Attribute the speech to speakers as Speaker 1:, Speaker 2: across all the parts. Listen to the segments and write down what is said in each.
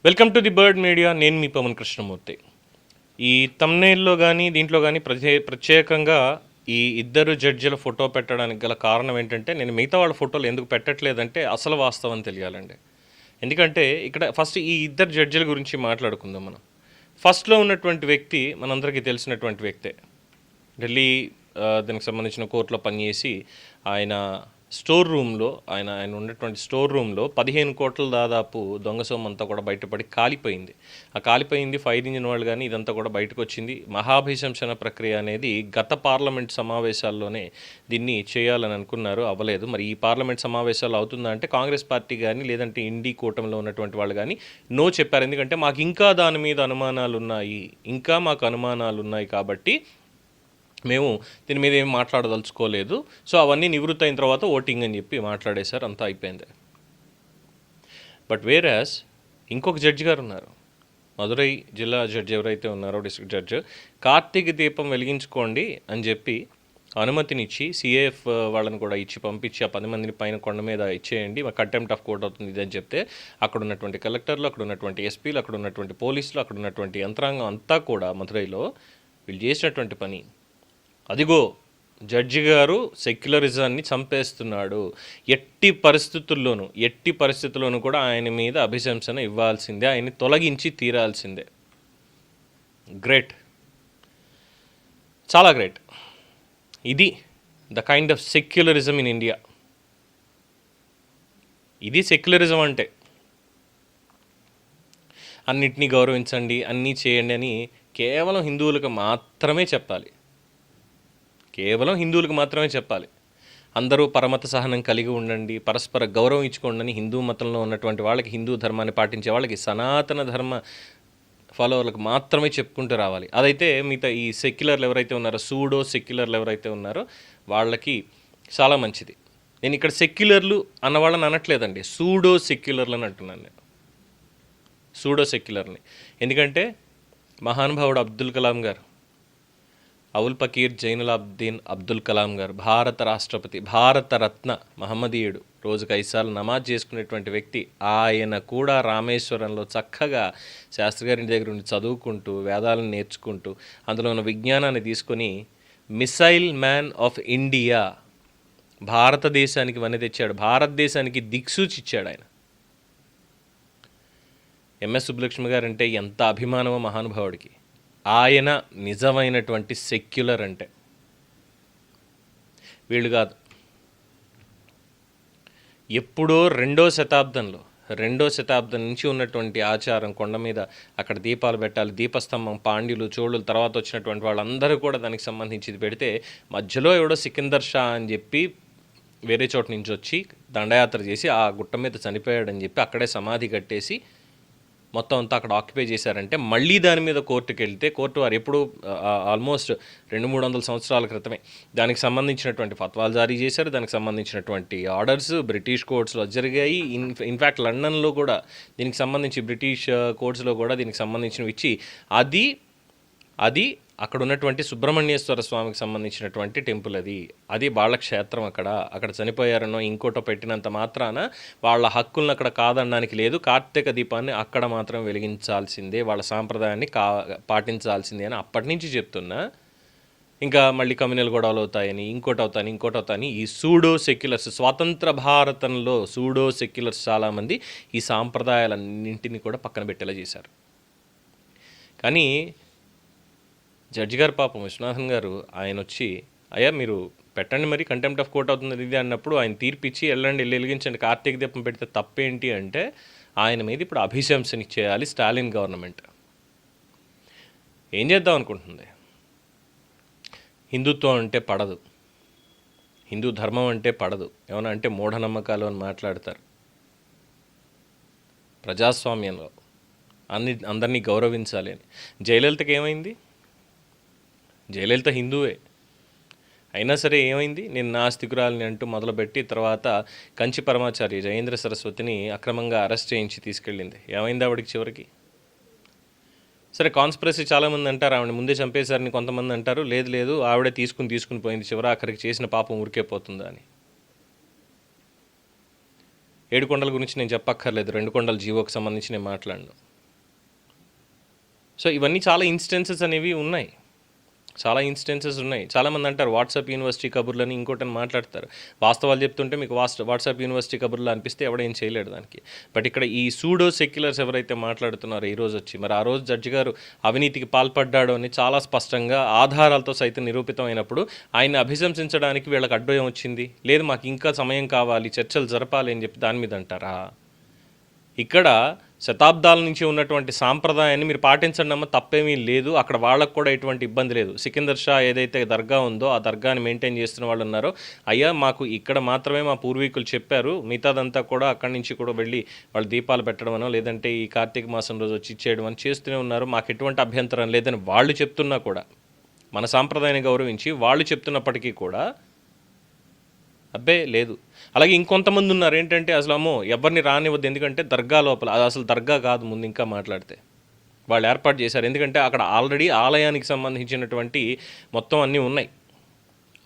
Speaker 1: Welcome to the bird media. నేను మీ పవన్ కృష్ణమూర్తి. ఈ తమ్నైల్లో కానీ దీంట్లో కానీ ప్రత్యేకంగా ఈ ఇద్దరు జడ్జిల ఫోటో పెట్టడానికి గల కారణం ఏంటంటే, నేను మిగతా వాళ్ళ ఫోటోలు ఎందుకు పెట్టట్లేదంటే అసలు వాస్తవం తెలియాలండి. ఎందుకంటే ఇక్కడ ఫస్ట్ ఈ ఇద్దరు జడ్జిల గురించి మాట్లాడుకుందాం మనం. ఫస్ట్లో ఉన్నటువంటి వ్యక్తి మనందరికీ తెలిసినటువంటి వ్యక్తే. ఢిల్లీ దానికి సంబంధించిన కోర్టులో పనిచేసి ఆయన స్టోర్ రూమ్లో ఆయన ఉన్నటువంటి స్టోర్ రూమ్లో 15 కోట్ల దాదాపు దొంగ సొమ్ము అంతా కూడా బయటపడి కాలిపోయింది. ఆ కాలిపోయింది ఫైర్ ఇంజిన్ వాళ్ళు కానీ ఇదంతా కూడా బయటకు వచ్చింది. మహాభిశంసన ప్రక్రియ అనేది గత పార్లమెంట్ సమావేశాల్లోనే దీన్ని చేయాలని అనుకున్నారు, అవ్వలేదు. మరి ఈ పార్లమెంట్ సమావేశాలు అవుతుందా అంటే కాంగ్రెస్ పార్టీ కానీ లేదంటే ఇండి కూటమిలో ఉన్నటువంటి వాళ్ళు కానీ నో చెప్పారు. ఎందుకంటే మాకు ఇంకా దాని మీద అనుమానాలు ఉన్నాయి కాబట్టి మేము దీని మీద ఏం మాట్లాడదలుచుకోలేదు. సో అవన్నీ నివృత్తి అయిన తర్వాత ఓటింగ్ అని చెప్పి మాట్లాడేశారు, అంతా అయిపోయింది. బట్ వేరాస్ ఇంకొక జడ్జి గారు ఉన్నారు, మదురై జిల్లా జడ్జి ఎవరైతే ఉన్నారో డిస్ట్రిక్ట్ జడ్జి, కార్తీక దీపం వెలిగించుకోండి అని చెప్పి అనుమతినిచ్చి సిఏఎఫ్ వాళ్ళని కూడా ఇచ్చి పంపించి ఆ 10 మందిని పైన కొండ మీద ఇచ్చేయండి, మా కంటెంప్ట్ ఆఫ్ కోర్ట్ అవుతుంది ఇది అని చెప్తే అక్కడ ఉన్నటువంటి కలెక్టర్లు, అక్కడ ఉన్నటువంటి ఎస్పీలు, అక్కడ ఉన్నటువంటి పోలీసులు, అక్కడ ఉన్నటువంటి యంత్రాంగం అంతా కూడా మదురైలో వీళ్ళు చేసినటువంటి పని, అదిగో జడ్జి గారు సెక్యులరిజాన్ని చంపేస్తున్నాడు, ఎట్టి పరిస్థితుల్లోనూ కూడా ఆయన మీద అభిశంసన ఇవ్వాల్సిందే, ఆయన్ని తొలగించి తీరాల్సిందే. గ్రేట్, చాలా గ్రేట్. ఇది the kind of secularism in India. ఇది సెక్యులరిజం అంటే. అన్నిటినీ గౌరవించండి, అన్నీ చేయండి అని కేవలం హిందువులకు మాత్రమే చెప్పాలి. అందరూ పరమత సహనం కలిగి ఉండండి, పరస్పర గౌరవం ఇచ్చుకోండి అని హిందూ మతంలో ఉన్నటువంటి వాళ్ళకి, హిందూ ధర్మాన్ని పాటించే వాళ్ళకి, సనాతన ధర్మ ఫాలోవర్లకు మాత్రమే చెప్పుకుంటూ రావాలి. అదైతే మిగతా ఈ సెక్యులర్లు ఎవరైతే ఉన్నారో, సూడో సెక్యులర్లు ఎవరైతే ఉన్నారో వాళ్ళకి చాలా మంచిది. నేను ఇక్కడ సెక్యులర్లు అన్నవాళ్ళని అనట్లేదండి, సూడో సెక్యులర్లు అని అంటున్నాను నేను, సూడో సెక్యులర్ని. ఎందుకంటే మహానుభావుడు అబ్దుల్ కలాం గారు, అవుల్ పకీర్ జైనులాబ్దీన్ అబ్దుల్ కలాం గారు, భారత రాష్ట్రపతి, భారతరత్న, మహమ్మదీయుడు, రోజుకు 5 సార్లు నమాజ్ చేసుకునేటువంటి వ్యక్తి, ఆయన కూడా రామేశ్వరంలో చక్కగా శాస్త్రి గారి దగ్గర ఉండి చదువుకుంటూ వేదాలను నేర్చుకుంటూ అందులో ఉన్న విజ్ఞానాన్ని తీసుకొని మిసైల్ మ్యాన్ ఆఫ్ ఇండియా, భారతదేశానికి వన్నె తెచ్చాడు, భారతదేశానికి దిక్సూచి ఇచ్చాడు ఆయన. ఎంఎస్ సుబ్బలక్ష్మి గారు అంటే ఎంత అభిమానమో మహానుభావుడికి. ఆయన నిజమైనటువంటి సెక్యులర్ అంటే వీళ్ళు కాదు. ఎప్పుడో రెండో శతాబ్దం నుంచి ఉన్నటువంటి ఆచారం, కొండ మీద అక్కడ దీపాలు పెట్టాలి, దీపస్తంభం పాండ్యులు, చోళులు, తర్వాత వచ్చినటువంటి వాళ్ళందరూ కూడా దానికి సంబంధించి పెడితే మధ్యలో ఎవడో సికిందర్ షా అని చెప్పి వేరే చోట నుంచి వచ్చి దండయాత్ర చేసి ఆ గుట్ట మీద చనిపోయాడని చెప్పి అక్కడే సమాధి కట్టేసి మొత్తం అంతా అక్కడ ఆక్యుపై చేశారంటే మళ్ళీ దాని మీద కోర్టుకు వెళ్తే కోర్టు వారు ఎప్పుడు ఆల్మోస్ట్ 200-300 సంవత్సరాల క్రితమే దానికి సంబంధించినటువంటి ఫత్వాలు జారీ చేశారు. దానికి సంబంధించినటువంటి ఆర్డర్స్ బ్రిటిష్ కోర్ట్స్లో జరిగాయి. ఇన్ఫ్యాక్ట్ లండన్లో కూడా దీనికి సంబంధించి బ్రిటిష్ కోర్ట్స్లో కూడా దీనికి సంబంధించినవి ఇచ్చి అది అక్కడ ఉన్నటువంటి సుబ్రహ్మణ్యేశ్వర స్వామికి సంబంధించినటువంటి టెంపుల్, అది వాళ్ళ క్షేత్రం. అక్కడ చనిపోయారనో ఇంకోటో పెట్టినంత మాత్రాన వాళ్ళ హక్కులను అక్కడ కాదనడానికి లేదు. కార్తీక దీపాన్ని అక్కడ మాత్రం వెలిగించాల్సిందే, వాళ్ళ సాంప్రదాయాన్ని పాటించాల్సిందే అని అప్పటి నుంచి చెప్తున్నా. ఇంకా మళ్ళీ కమ్యూనల్ గొడవలు అవుతాయని, ఇంకోటి అవుతాయని ఈ సూడో సెక్యులర్స్, స్వాతంత్ర భారతంలో సూడో సెక్యులర్స్ చాలామంది ఈ సాంప్రదాయాలన్నింటినీ కూడా పక్కన పెట్టేలా చేశారు. కానీ జడ్జి గారు పాపం విశ్వనాథన్ గారు ఆయన వచ్చి, అయ్యా మీరు పెట్టండి, మరి కంటెంప్ట్ ఆఫ్ కోర్ట్ అవుతుంది ఇది అన్నప్పుడు ఆయన తీర్పిచ్చి వెళ్ళి వెలిగించండి, కార్తీక దీపం పెడితే తప్పేంటి అంటే ఆయన మీద ఇప్పుడు అభిశంసన చేయాలి స్టాలిన్ గవర్నమెంట్. ఏం చేద్దాం అనుకుంటుంది? హిందుత్వం అంటే పడదు, హిందూ ధర్మం అంటే పడదు, ఏమన్నా అంటే మూఢనమ్మకాలు అని మాట్లాడతారు. ప్రజాస్వామ్యంలో అందరినీ గౌరవించాలి అని. జయలలితకి ఏమైంది? జయలలిత హిందువే అయినా సరే ఏమైంది? నేను నాస్తికురాలని అంటూ మొదలుపెట్టి తర్వాత కంచి పరమాచార్య జయేంద్ర సరస్వతిని అక్రమంగా అరెస్ట్ చేయించి తీసుకెళ్ళింది. ఏమైంది ఆవిడికి చివరికి? సరే, కాన్స్పిరసీ చాలామంది అంటారు ఆవిడ ముందే చంపేశారని, కొంతమంది అంటారు లేదు ఆవిడే తీసుకుని పోయింది, చివరి ఆఖరికి చేసిన పాపం ఊరికే పోతుందా అని. 7 కొండల గురించి నేను చెప్పక్కర్లేదు, 2 కొండల జీవోకి సంబంధించి నేను మాట్లాడను. సో ఇవన్నీ చాలా ఇన్స్టెన్సెస్ అనేవి ఉన్నాయి, చాలా ఇన్స్టెన్సెస్ ఉన్నాయి. చాలామంది అంటారు వాట్సాప్ యూనివర్సిటీ కబుర్లని ఇంకోటని మాట్లాడతారు. వాస్తవాలు చెప్తుంటే మీకు వాట్సాప్ యూనివర్సిటీ కబుర్లు అనిపిస్తే ఎవడేం చేయలేడు దానికి. బట్ ఇక్కడ ఈ సూడో సెక్యులర్స్ ఎవరైతే మాట్లాడుతున్నారో ఈరోజు వచ్చి, మరి ఆ రోజు జడ్జి గారు అవినీతికి పాల్పడ్డాడు అని చాలా స్పష్టంగా ఆధారాలతో సైతం నిరూపితమైనప్పుడు ఆయన అభిశంసించడానికి వీళ్ళకి అడ్డం వచ్చింది. లేదు మాకు ఇంకా సమయం కావాలి, చర్చలు జరపాలి అని చెప్పి దాని మీద అంటారా? ఇక్కడ శతాబ్దాల నుంచి ఉన్నటువంటి సాంప్రదాయాన్ని మీరు పాటించండి అమ్మ, తప్పేమీ లేదు. అక్కడ వాళ్ళకు కూడా ఎటువంటి ఇబ్బంది లేదు. సికిందర్ షా ఏదైతే దర్గా ఉందో ఆ దర్గాని మెయింటైన్ చేస్తున్న వాళ్ళు ఉన్నారో, అయ్యా మాకు ఇక్కడ మాత్రమే మా పూర్వీకులు చెప్పారు, మిగతాదంతా కూడా అక్కడి నుంచి కూడా వెళ్ళి వాళ్ళు దీపాలు పెట్టడమనో లేదంటే ఈ కార్తీక మాసం రోజు వచ్చి ఇచ్చేయడం అని చేస్తూనే ఉన్నారు, మాకు ఎటువంటి అభ్యంతరం లేదని వాళ్ళు చెప్తున్నా కూడా, మన సాంప్రదాయాన్ని గౌరవించి వాళ్ళు చెప్తున్నప్పటికీ కూడా అబ్బే లేదు. అలాగే ఇంకొంతమంది ఉన్నారు ఏంటంటే అసలు అమ్మో ఎవరిని రానివ్వద్దు, ఎందుకంటే దర్గా లోపల, అది అసలు దర్గా కాదు ముందు ఇంకా మాట్లాడితే, వాళ్ళు ఏర్పాటు చేశారు. ఎందుకంటే అక్కడ ఆల్రెడీ ఆలయానికి సంబంధించినటువంటి మొత్తం అన్నీ ఉన్నాయి,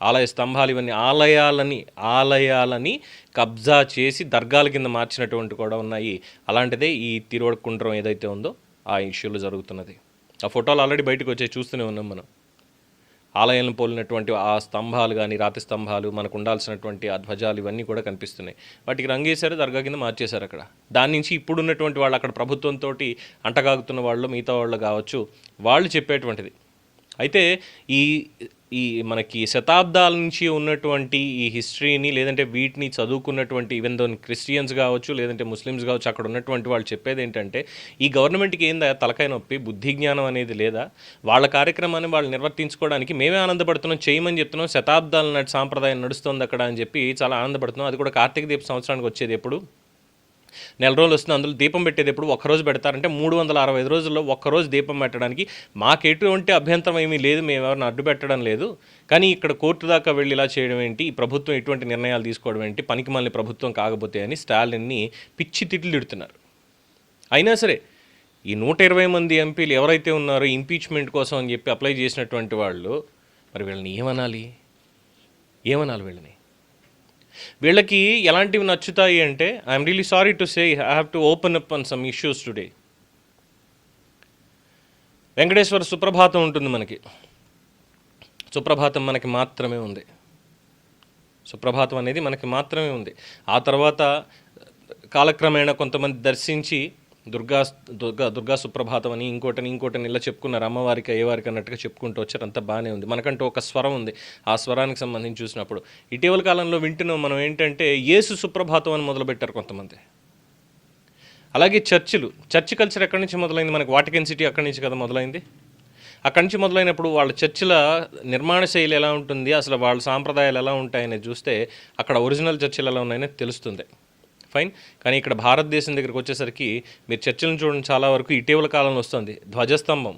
Speaker 1: ఆలయ స్తంభాలు ఇవన్నీ ఆలయాలని కబ్జా చేసి దర్గాల కింద మార్చినటువంటి కూడా ఉన్నాయి. అలాంటిదే ఈ తిరువడకుండ్రం ఏదైతే ఉందో ఆ ఇష్యూలో జరుగుతున్నది. ఆ ఫోటోలు ఆల్రెడీ బయటకు వచ్చాయి, చూస్తూనే ఉన్నాం మనం. ఆలయాలను పోలినటువంటి ఆ స్తంభాలు కానీ, రాతి స్తంభాలు, మనకు ఉండాల్సినటువంటి ఆ ధ్వజాలు ఇవన్నీ కూడా కనిపిస్తున్నాయి. వాటికి రంగేశారు, దర్గా కింద మార్చేశారు అక్కడ. దాని నుంచి ఇప్పుడున్నటువంటి వాళ్ళు అక్కడ ప్రభుత్వంతో అంటగాగుతున్న వాళ్ళు, మిగతా వాళ్ళు కావచ్చు, వాళ్ళు చెప్పేటువంటిది. అయితే ఈ ఈ మనకి శతాబ్దాల నుంచి ఉన్నటువంటి ఈ హిస్టరీని లేదంటే వీటిని చదువుకున్నటువంటి ఈవెన్ దో క్రిస్టియన్స్ కావచ్చు లేదంటే ముస్లిమ్స్ కావచ్చు, అక్కడ ఉన్నటువంటి వాళ్ళు చెప్పేది ఏంటంటే ఈ గవర్నమెంట్కి ఏందా తలకాయ నొప్పి, బుద్ధి జ్ఞానం అనేది లేదా, వాళ్ళ కార్యక్రమాన్ని వాళ్ళు నిర్వర్తించుకోవడానికి మేమే ఆనందపడుతున్నాం, చేయమని చెప్తున్నాం, శతాబ్దాల నాటి సాంప్రదాయం నడుస్తుంది అక్కడ అని చెప్పి చాలా ఆనందపడుతున్నాం. అది కూడా కార్తీక దీప సంవత్సరానికి వచ్చేది ఎప్పుడు, నెల రోజులు వస్తుంది, అందులో దీపం పెట్టేది ఎప్పుడు, ఒక్కరోజు పెడతారంటే 365 రోజుల్లో ఒక్కరోజు దీపం పెట్టడానికి మాకు ఎటువంటి అభ్యంతరం ఏమీ లేదు, మేము ఎవరిని అడ్డు పెట్టడం లేదు. కానీ ఇక్కడ కోర్టు దాకా వెళ్ళి ఇలా చేయడం ఏంటి, ఈ ప్రభుత్వం ఎటువంటి నిర్ణయాలు తీసుకోవడం ఏంటి, పనికి మళ్ళీ ప్రభుత్వం కాకపోతే అని స్టాలిన్ని పిచ్చి తిట్లు తిడుతున్నారు. అయినా సరే ఈ 120 మంది ఎంపీలు ఎవరైతే ఉన్నారో ఇంపీచ్మెంట్ కోసం అని చెప్పి అప్లై చేసినటువంటి వాళ్ళు, మరి వీళ్ళని ఏమనాలి వీళ్ళని? వీళ్ళకి ఎలాంటివి నచ్చుతాయి అంటే, I'm really sorry to say I have to open up on some issues today. Venkateswara Suprabhatam ఉంటుంది మనకి, సుప్రభాతం మనకి మాత్రమే ఉంది, సుప్రభాతం అనేది మనకి మాత్రమే ఉంది. ఆ తర్వాత కాలక్రమేణా కొంతమంది దర్శించి దుర్గా సుప్రభాతం అని ఇంకోటని ఇలా చెప్పుకున్నారు, అమ్మవారికి అయ్యవారికి అన్నట్టుగా చెప్పుకుంటూ వచ్చారు, అంతా బాగానే ఉంది. మనకంటూ ఒక స్వరం ఉంది, ఆ స్వరానికి సంబంధించి చూసినప్పుడు ఇటీవల కాలంలో వింటున్నాం మనం ఏంటంటే యేసు సుప్రభాతం అని మొదలుపెట్టారు కొంతమంది. అలాగే చర్చ్ కల్చర్ ఎక్కడి నుంచి మొదలైంది, మనకి వాటికన్ సిటీ అక్కడి నుంచి కదా మొదలైంది. అక్కడి నుంచి మొదలైనప్పుడు వాళ్ళ చర్చిల నిర్మాణ శైలి ఎలా ఉంటుంది, అసలు వాళ్ళ సాంప్రదాయాలు ఎలా ఉంటాయనేది చూస్తే అక్కడ ఒరిజినల్ చర్చిలు ఎలా ఉన్నాయనేది తెలుస్తుంది. ఫైన్. కానీ ఇక్కడ భారతదేశం దగ్గరికి వచ్చేసరికి మీరు చర్చలను చూడండి, చాలా వరకు ఇటీవల కాలంలో వస్తుంది ధ్వజస్తంభం,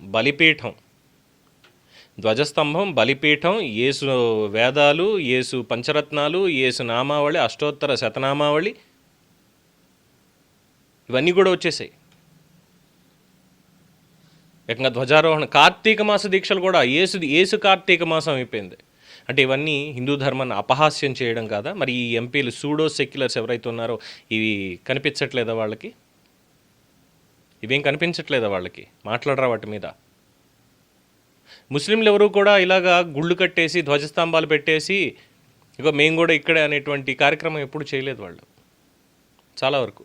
Speaker 1: బలిపీఠం, యేసు వేదాలు, యేసు పంచరత్నాలు, యేసు నామావళి, అష్టోత్తర శతనామావళి, ఇవన్నీ కూడా వచ్చేసాయి. ఏకంగా ధ్వజారోహణ, కార్తీక మాస దీక్షలు కూడా, యేసు కార్తీక మాసం అయిపోయింది. అంటే ఇవన్నీ హిందూ ధర్మాన్ని అపహాస్యం చేయడం కాదా? మరి ఈ ఎంపీలు సూడో సెక్యులర్స్ ఎవరైతే ఉన్నారో ఇవి కనిపించట్లేదా వాళ్ళకి? ఇవేం కనిపించట్లేదా వాళ్ళకి? మాట్లాడరా వాటి మీద? ముస్లింలు ఎవరు కూడా ఇలాగా గుళ్ళు కట్టేసి ధ్వజస్తంభాలు పెట్టేసి ఇక మేము కూడా ఇక్కడే అనేటువంటి కార్యక్రమం ఎప్పుడు చేయలేదు వాళ్ళు, చాలా వరకు.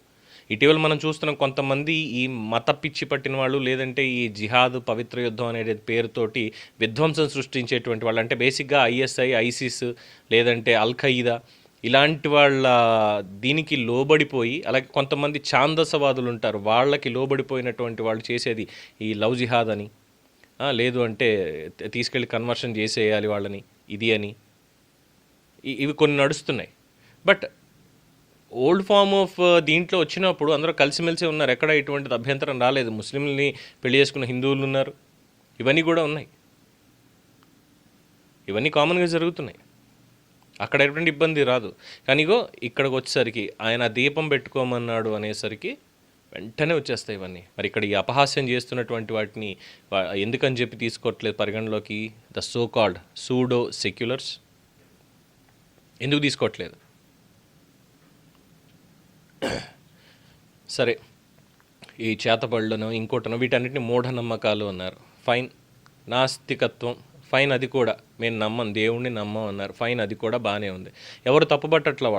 Speaker 1: ఇటీవల మనం చూస్తున్నాం కొంతమంది ఈ మత పిచ్చి పట్టిన వాళ్ళు, లేదంటే ఈ జిహాద్ పవిత్ర యుద్ధం అనే పేరుతోటి విధ్వంసం సృష్టించేటువంటి వాళ్ళు, అంటే బేసిక్గా ఐఎస్ఐ, ఐసిస్ లేదంటే అల్ ఖైదా ఇలాంటి వాళ్ళ దీనికి లోబడిపోయి, అలాగే కొంతమంది ఛాందసవాదులు ఉంటారు, వాళ్ళకి లోబడిపోయినటువంటి వాళ్ళు చేసేది ఈ లవ్ జిహాద్ అని, లేదు అంటే తీసుకెళ్ళి కన్వర్షన్ చేసేయాలి వాళ్ళని, ఇది అని, ఇవి కొన్ని నడుస్తున్నాయి. బట్ ఓల్డ్ ఫామ్ ఆఫ్ దీంట్లో వచ్చినప్పుడు అందరూ కలిసిమెలిసి ఉన్నారు, ఎక్కడ ఇటువంటిది అభ్యంతరం రాలేదు. ముస్లింలని పెళ్లి చేసుకున్న హిందువులు ఉన్నారు, ఇవన్నీ కూడా ఉన్నాయి, ఇవన్నీ కామన్గా జరుగుతున్నాయి, అక్కడ ఎటువంటి ఇబ్బంది రాదు. కానీ ఇక్కడికి వచ్చేసరికి ఆయన దీపం పెట్టుకోమన్నాడు అనేసరికి వెంటనే వచ్చేస్తాయి ఇవన్నీ. మరి ఇక్కడ ఈ అపహాస్యం చేస్తున్నటువంటి వాటిని ఎందుకని చెప్పి తీసుకోవట్లేదు పరిగణలోకి the so called pseudo seculars? ఎందుకు తీసుకోవట్లేదు? సరే, ఈ చేతబడులను ఇంకోటనో వీటన్నిటిని మూఢనమ్మకాలు అన్నారు. ఫైన్. నాస్తికత్వం ఫైన్, అది కూడా మేము నమ్మం, దేవుణ్ణి నమ్మం అన్నారు. ఫైన్, అది కూడా బాగానే ఉంది. ఎవరు తప్పుపట్టట్లా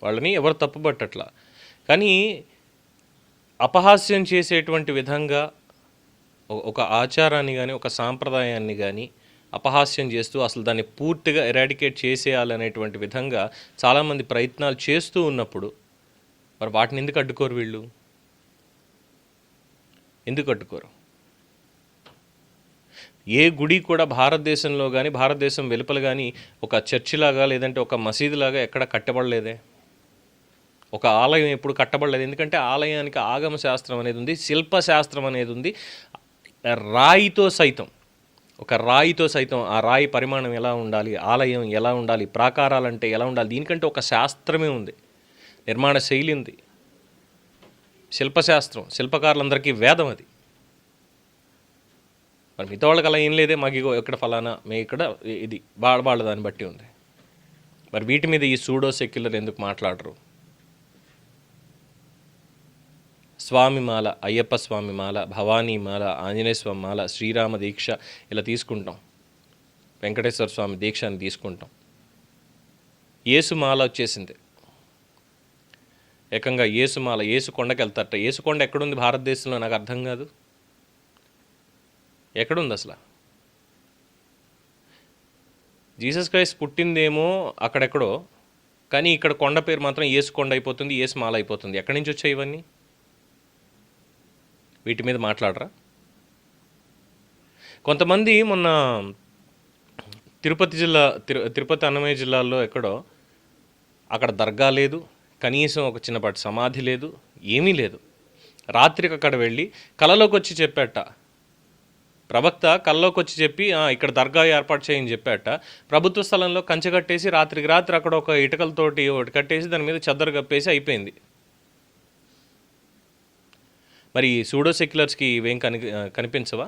Speaker 1: వాళ్ళని ఎవరు తప్పుపట్టట్లా. కానీ అపహాస్యం చేసేటువంటి విధంగా ఒక ఆచారాన్ని కానీ ఒక సాంప్రదాయాన్ని కానీ అపహాస్యం చేస్తూ అసలు దాన్ని పూర్తిగా ఎరాడికేట్ చేసేయాలనేటువంటి విధంగా చాలామంది ప్రయత్నాలు చేస్తూ ఉన్నప్పుడు మరి వాటిని ఎందుకు అడ్డుకోరు వీళ్ళు? ఎందుకు అడ్డుకోరు? ఏ గుడి కూడా భారతదేశంలో కానీ భారతదేశం వెలుపల కానీ ఒక చర్చిలాగా లేదంటే ఒక మసీదులాగా ఎక్కడ కట్టబడలేదే. ఒక ఆలయం ఎప్పుడు కట్టబడలేదు. ఎందుకంటే ఆలయానికి ఆగమ శాస్త్రం అనేది ఉంది, శిల్పశాస్త్రం అనేది ఉంది. రాయితో సైతం, ఒక రాయితో సైతం ఆ రాయి పరిమాణం ఎలా ఉండాలి, ఆలయం ఎలా ఉండాలి, ప్రాకారాలంటే ఎలా ఉండాలి, దీనికంటే ఒక శాస్త్రమే ఉంది, నిర్మాణ శైలి ఉంది, శిల్పశాస్త్రం, శిల్పకారులందరికీ వేదం అది. మరి మిగతా వాళ్ళకి అలా ఏం లేదే, మాకు ఇగో ఇక్కడ ఫలానా, మే ఇక్కడ ఇది వాళ్ళ దాన్ని బట్టి ఉంది. మరి వీటి మీద ఈ సూడో సెక్యులర్ ఎందుకు మాట్లాడరు? స్వామిమాల, అయ్యప్ప స్వామి మాల, భవానీ మాల, ఆంజనేయ స్వామి మాల, శ్రీరామ దీక్ష ఇలా తీసుకుంటాం, వెంకటేశ్వర స్వామి దీక్షని తీసుకుంటాం. యేసు మాల వచ్చేసింది, ఏకంగా యేసుమాల, యేసు కొండకి వెళ్తారట. యేసు కొండ ఎక్కడుంది భారతదేశంలో? నాకు అర్థం కాదు, ఎక్కడుంది అసలు? జీసస్ క్రైస్ట్ పుట్టిందేమో అక్కడెక్కడో, కానీ ఇక్కడ కొండ పేరు మాత్రం యేసు కొండ అయిపోతుంది, యేసు మాల అయిపోతుంది. ఎక్కడి నుంచి వచ్చాయి ఇవన్నీ? వీటి మీద మాట్లాడరా? కొంతమంది మొన్న తిరుపతి అన్నమయ్య జిల్లాలో ఎక్కడో అక్కడ దర్గా లేదు, కనీసం ఒక చిన్నపాటి సమాధి లేదు, ఏమీ లేదు. రాత్రికి అక్కడ వెళ్ళి కలలోకి వచ్చి చెప్పాట, ప్రవక్త కల్లోకి వచ్చి చెప్పి ఇక్కడ దర్గా ఏర్పాటు చేయని చెప్పాట. ప్రభుత్వ స్థలంలో కంచె కట్టేసి రాత్రికి రాత్రి అక్కడ ఒక ఇటుకలతోటి ఒకటి కట్టేసి దాని మీద చెద్దరు కప్పేసి అయిపోయింది. మరి సూడో సెక్యులర్స్కి ఇవేం కనిపించవా?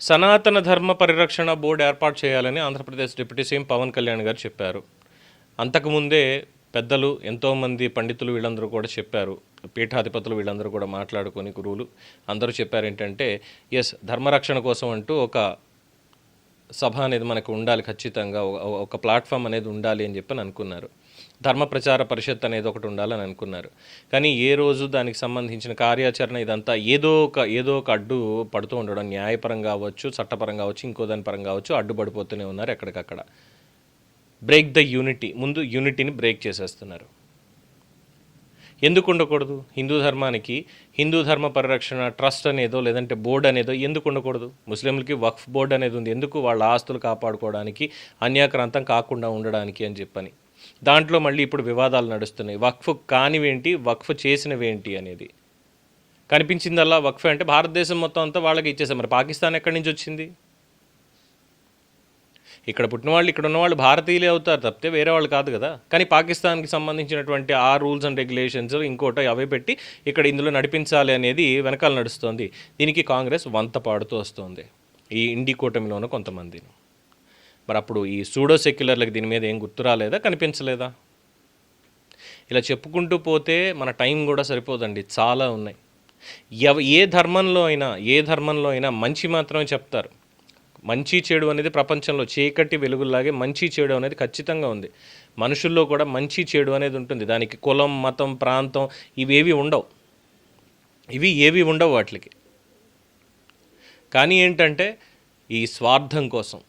Speaker 1: సనాతన ధర్మ పరిరక్షణ బోర్డు ఏర్పాటు చేయాలని ఆంధ్రప్రదేశ్ డిప్యూటీ సీఎం పవన్ కళ్యాణ్ గారు చెప్పారు. అంతకుముందే పెద్దలు, ఎంతోమంది పండితులు వీళ్ళందరూ కూడా చెప్పారు, పీఠాధిపతులు వీళ్ళందరూ కూడా మాట్లాడుకొని, గురువులు అందరూ చెప్పారు ఏంటంటే ఎస్, ధర్మరక్షణ కోసం అంటూ ఒక సభ అనేది మనకు ఉండాలి, ఖచ్చితంగా ఒక ప్లాట్ఫామ్ అనేది ఉండాలి అని చెప్పని అనుకున్నారు. ధర్మ ప్రచార పరిషత్ అనేది ఒకటి ఉండాలని అనుకున్నారు. కానీ ఏ రోజు దానికి సంబంధించిన కార్యాచరణ ఇదంతా ఏదో ఒక అడ్డు పడుతూ ఉండడం, న్యాయపరంగా అవ్వచ్చు, చట్టపరంగా అవ్వచ్చు, ఇంకో దాని పరంగా అవ్వచ్చు, అడ్డుపడిపోతూనే ఉన్నారు ఎక్కడికక్కడ. బ్రేక్ ద యూనిటీ, ముందు యూనిటీని బ్రేక్ చేసేస్తున్నారు. ఎందుకు ఉండకూడదు? హిందూ ధర్మానికి హిందూ ధర్మ పరిరక్షణ ట్రస్ట్ అనేదో లేదంటే బోర్డు అనేదో ఎందుకు ఉండకూడదు? ముస్లింలకి వక్ఫ్ బోర్డు అనేది ఉంది, ఎందుకు? వాళ్ళ ఆస్తులు కాపాడుకోవడానికి, అన్యాక్రాంతం కాకుండా ఉండడానికి అని చెప్పని. దాంట్లో మళ్ళీ ఇప్పుడు వివాదాలు నడుస్తున్నాయి. వక్ఫ్ కానివేంటి, వక్ఫ్ చేసినవేంటి అనేది. కనిపించిందల్లా వక్ఫ్ అంటే భారతదేశం మొత్తం అంతా వాళ్ళకి ఇచ్చేసాం. మరి పాకిస్తాన్ ఎక్కడి నుంచి వచ్చింది? ఇక్కడ పుట్టిన వాళ్ళు, ఇక్కడ ఉన్నవాళ్ళు భారతీయులే అవుతారు తప్పితే వేరే వాళ్ళు కాదు కదా. కానీ పాకిస్తాన్కి సంబంధించినటువంటి ఆ రూల్స్ అండ్ రెగ్యులేషన్స్ ఇంకోట అవే పెట్టి ఇక్కడ ఇందులో నడిపించాలి అనేది వెనకాల నడుస్తుంది. దీనికి కాంగ్రెస్ వంత పాడుతూ వస్తుంది, ఈ ఇండి కూటమిలోనూ కొంతమంది. మరి అప్పుడు ఈ సూడో సెక్యులర్లకు దీని మీద ఏం గుర్తు రాలేదా, కనిపించలేదా? ఇలా చెప్పుకుంటూ పోతే మన టైం కూడా సరిపోదండి, చాలా ఉన్నాయి. ఏ ధర్మంలో అయినా మంచి మాత్రమే చెప్తారు. మంచి చెడు అనేది ప్రపంచంలో చీకటి వెలుగులాగే మంచి చెడు అనేది ఖచ్చితంగా ఉంది. మనుషుల్లో కూడా మంచి చెడు అనేది ఉంటుంది. దానికి కులం, మతం, ప్రాంతం ఇవేవి ఉండవు వాటికి. కానీ ఏంటంటే ఈ స్వార్థం కోసం,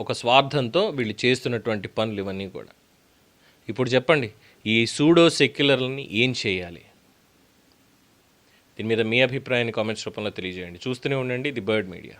Speaker 1: ఒక స్వార్థంతో వీళ్ళు చేస్తున్నటువంటి పనులు ఇవన్నీ కూడా. ఇప్పుడు చెప్పండి, ఈ సూడో సెక్యులర్లని ఏం చేయాలి? దీని మీద మీ అభిప్రాయాన్ని కామెంట్స్ రూపంలో తెలియజేయండి. చూస్తూనే ఉండండి ది బర్డ్ మీడియా.